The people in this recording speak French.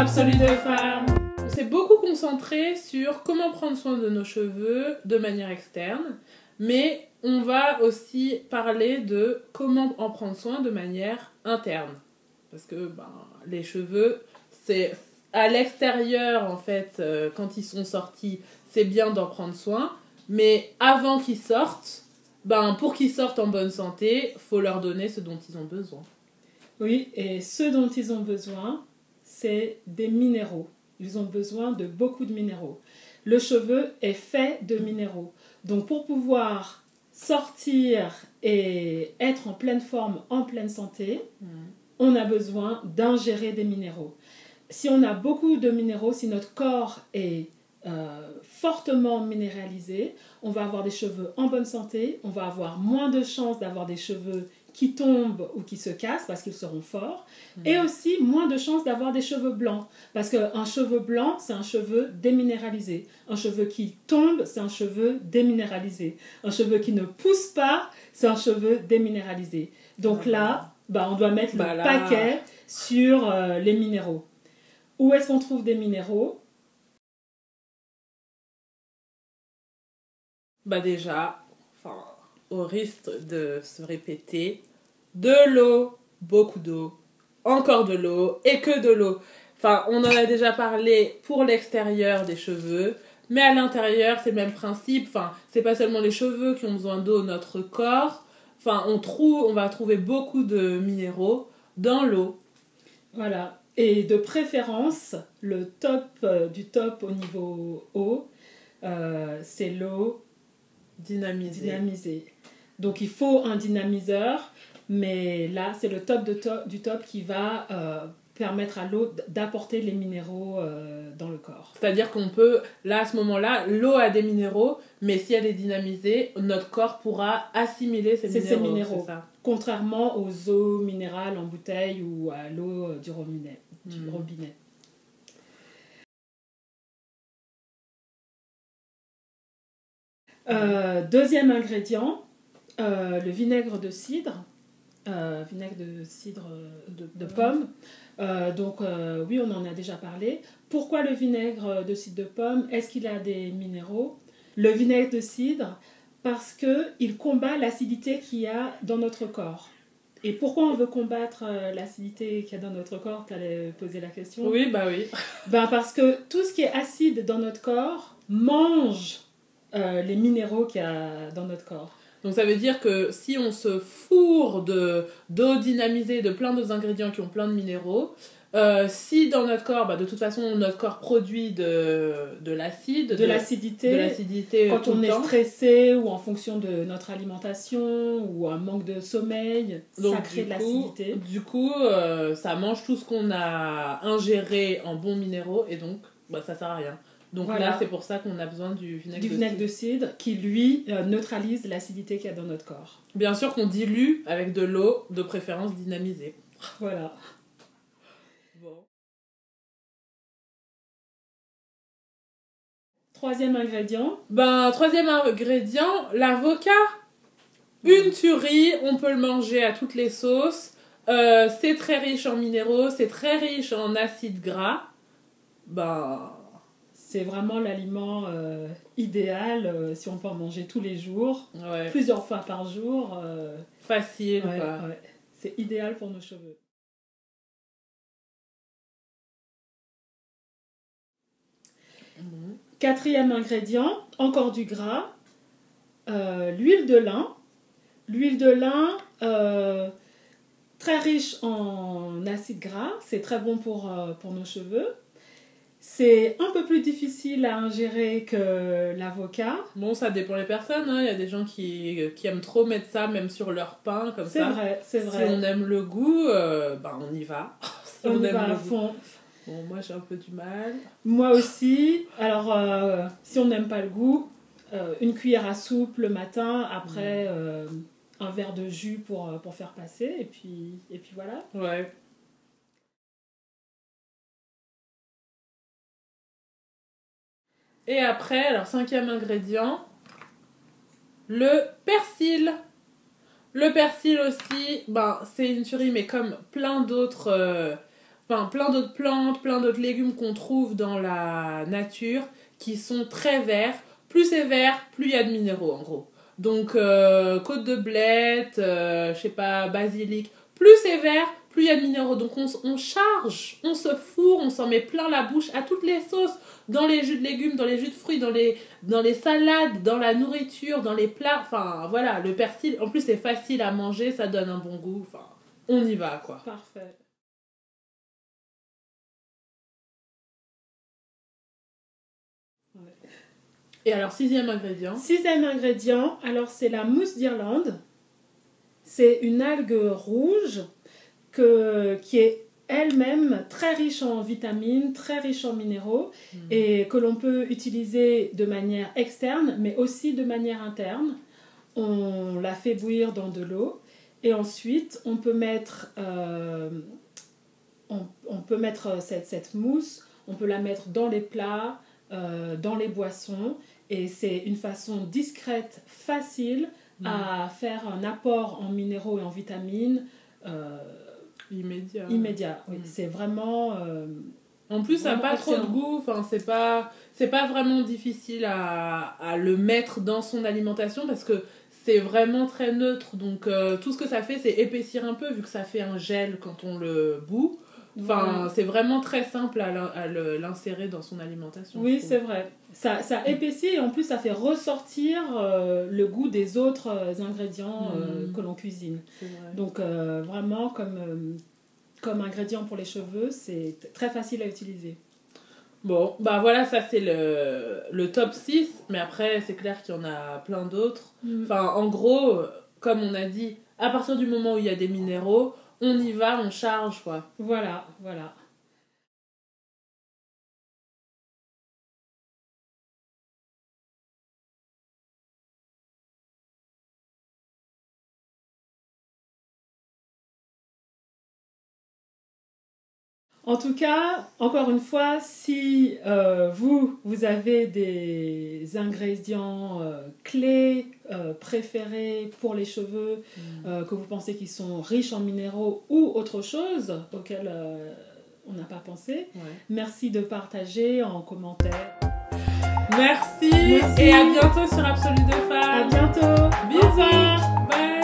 absolue de femmes. On s'est beaucoup concentré sur comment prendre soin de nos cheveux de manière externe, mais on va aussi parler de comment en prendre soin de manière interne. Parce que les cheveux, c'est à l'extérieur, en fait, quand ils sont sortis, c'est bien d'en prendre soin, mais avant qu'ils sortent, pour qu'ils sortent en bonne santé, il faut leur donner ce dont ils ont besoin. Oui, et ce dont ils ont besoin, c'est des minéraux. Ils ont besoin de beaucoup de minéraux. Le cheveu est fait de minéraux. Donc pour pouvoir sortir et être en pleine forme, en pleine santé, on a besoin d'ingérer des minéraux. Si on a beaucoup de minéraux, si notre corps est fortement minéralisé, on va avoir des cheveux en bonne santé, on va avoir moins de chances d'avoir des cheveux qui tombent ou qui se cassent parce qu'ils seront forts, et aussi moins de chances d'avoir des cheveux blancs, parce qu'un cheveu blanc, c'est un cheveu déminéralisé. Un cheveu qui tombe, c'est un cheveu déminéralisé. Un cheveu qui ne pousse pas, c'est un cheveu déminéralisé. Donc là, on doit mettre le paquet sur les minéraux. Où est-ce qu'on trouve des minéraux ? Déjà, au risque de se répéter, de l'eau, beaucoup d'eau, encore de l'eau et que de l'eau. On en a déjà parlé pour l'extérieur des cheveux, mais à l'intérieur, c'est le même principe. C'est pas seulement les cheveux qui ont besoin d'eau, notre corps. On va trouver beaucoup de minéraux dans l'eau. Voilà. Et de préférence, le top du top au niveau eau, c'est l'eau dynamisée. Donc il faut un dynamiseur, mais là c'est le top du top qui va permettre à l'eau d'apporter les minéraux dans le corps. C'est-à-dire qu'on peut, là à ce moment-là, l'eau a des minéraux, mais si elle est dynamisée, notre corps pourra assimiler ces minéraux. C'est ça. Contrairement aux eaux minérales en bouteille ou à l'eau du robinet. Deuxième ingrédient, le vinaigre de cidre. De pomme. Oui, on en a déjà parlé. Pourquoi le vinaigre de cidre de pomme ? Est-ce qu'il a des minéraux ? Le vinaigre de cidre, parce qu'il combat l'acidité qu'il y a dans notre corps. Et pourquoi on veut combattre l'acidité qu'il y a dans notre corps ? Tu allais poser la question. Oui, oui. Parce que tout ce qui est acide dans notre corps mange les minéraux qu'il y a dans notre corps. Donc ça veut dire que si on se fourre d'eau dynamisée, de plein d'autres ingrédients qui ont plein de minéraux, si dans notre corps, de toute façon notre corps produit de l'acide, de l'acidité quand on est stressé ou en fonction de notre alimentation ou un manque de sommeil, donc, ça crée de l'acidité. Du coup, ça mange tout ce qu'on a ingéré en bons minéraux et donc ça sert à rien. Donc là, c'est pour ça qu'on a besoin du vinaigre de cidre qui, lui, neutralise l'acidité qu'il y a dans notre corps. Bien sûr qu'on dilue avec de l'eau, de préférence dynamisée. Voilà. Bon. Troisième ingrédient, l'avocat. Une tuerie, on peut le manger à toutes les sauces. C'est très riche en minéraux, c'est très riche en acides gras. C'est vraiment l'aliment idéal si on peut en manger tous les jours, plusieurs fois par jour. Facile. Ouais. C'est idéal pour nos cheveux. Quatrième ingrédient, encore du gras, l'huile de lin. L'huile de lin, très riche en acides gras, c'est très bon pour nos cheveux. C'est un peu plus difficile à ingérer que l'avocat. Bon, ça dépend des personnes. Il y a des gens qui aiment trop mettre ça, même sur leur pain, comme ça. C'est vrai. Si on aime le goût, on y va. Si on y va à fond. Bon, moi, j'ai un peu du mal. Moi aussi. Alors, si on n'aime pas le goût, une cuillère à soupe le matin, après un verre de jus pour faire passer, et puis voilà. Ouais. Et après, alors cinquième ingrédient, le persil. Le persil aussi, c'est une tuerie, mais comme plein d'autres enfin, plein d'autres plantes, plein d'autres légumes qu'on trouve dans la nature qui sont très verts. Plus c'est vert, plus il y a de minéraux en gros. Donc côte de blette, je sais pas, basilic, plus c'est vert, plus il y a de minéraux. Donc on charge, on se fourre, on s'en met plein la bouche à toutes les sauces, dans les jus de légumes, dans les jus de fruits, dans les salades, dans la nourriture, dans les plats. Enfin voilà, le persil, en plus c'est facile à manger, ça donne un bon goût. Enfin, on y va quoi. Parfait. Et alors, 6e ingrédient. 6e ingrédient, alors c'est la mousse d'Irlande. C'est une algue rouge qui est elle-même très riche en vitamines, très riche en minéraux et que l'on peut utiliser de manière externe mais aussi de manière interne. On la fait bouillir dans de l'eau et ensuite on peut mettre, cette mousse, on peut la mettre dans les plats, dans les boissons et c'est une façon discrète, facile à faire un apport en minéraux et en vitamines immédiat. Oui. C'est vraiment en plus ça n'a pas trop de goût, enfin, c'est pas vraiment difficile à le mettre dans son alimentation parce que c'est vraiment très neutre, donc tout ce que ça fait c'est épaissir un peu vu que ça fait un gel quand on le bout. Enfin, c'est vraiment très simple à l'insérer dans son alimentation. Oui, c'est vrai. Ça épaissit et en plus ça fait ressortir le goût des autres ingrédients que l'on cuisine. Donc vraiment comme ingrédient pour les cheveux, c'est très facile à utiliser. Bon, bah voilà, ça c'est le top 6, mais après c'est clair qu'il y en a plein d'autres. Enfin, en gros, comme on a dit, à partir du moment où il y a des minéraux, on y va, on charge, quoi. Voilà. En tout cas, encore une fois, si vous avez des ingrédients clés préférés pour les cheveux, que vous pensez qu'ils sont riches en minéraux ou autre chose auquel on n'a pas pensé, merci de partager en commentaire. Merci et à bientôt sur Absolue de Femmes. À bientôt. Bisous. Bye.